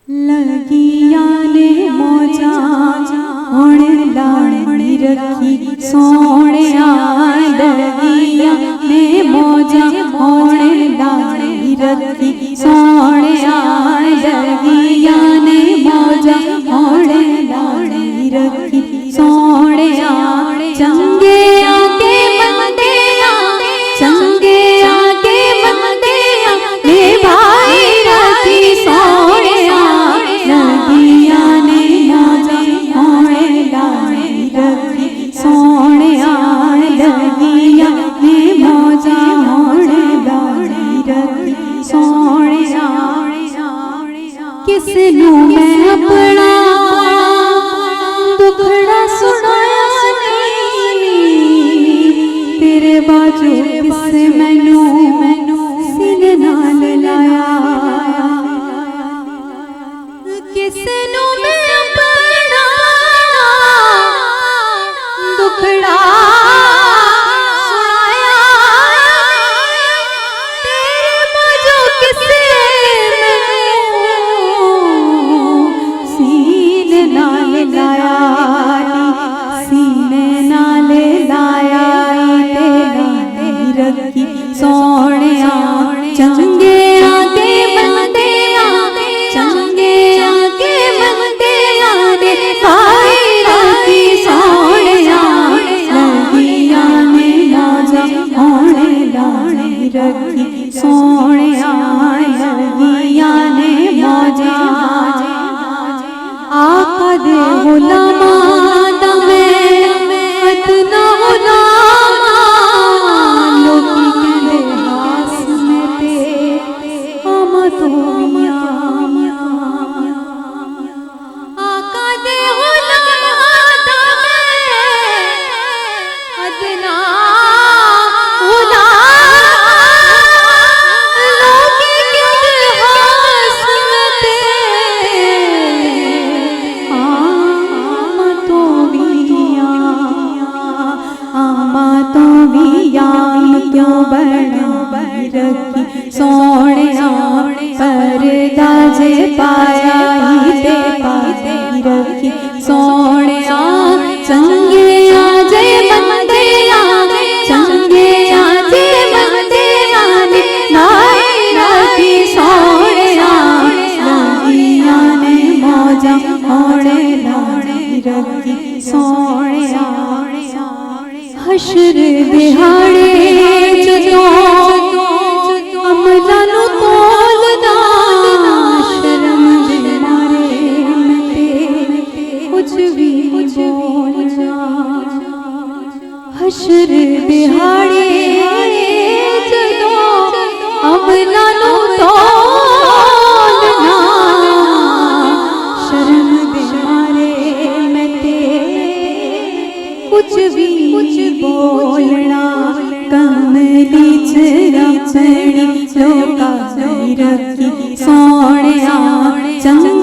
लगिया ने मौजा होने लानी रखी सोने लगिया ने मौजा होने लानी रखी सोने लगिया ने मौजा होने लानी रखी सोने चंगे आके बंदे चंगे आके बंदे ने भाई रखी सोने लगिया ने मौजा होने लानी रखी सोने लगिया ने मौजा होने लानी रखी सोने किस नू मैं अपना दुखड़ा सुनाया तेरे बाजू किस मैनू सीने नाल लाया किस नू मैं अपना दुखड़ा सुनाया तेरे बाजू किस सीने नाल लाया सीने नाल लाया रखी सोने चंगे आके बंदे चंगे आके बंदे आने भाई रखी सोने लगिया ने मौजा होने लानी रखी सोने लगिया ने मौजा आका दे गुलामा दा मैं अतना गुलामा लोकी कहंदे हास में ते आमा तो आका दे गुलामा दा मैं अतना लोकी कहंदे हास में ते आमा तो क्यों बना रखी सोने पर्दा जे पाया ते पाते रखी सोने चंगे आजे बंदे चंगे आजे बंदे आने नाई रखी सोने लगिया ने मौजा होने लानी रखी सोने हशर दिहाड़े जदों अमलां नूं तोलदा शर्म दे मारे मैं ते कुछ भी बोलना हशर दिहाड़े जदों अमलां नूं तोलना शर्म दे मारे मैं ते कुछ भी बोलना कमली च अपनी लोका रखी सोने चंग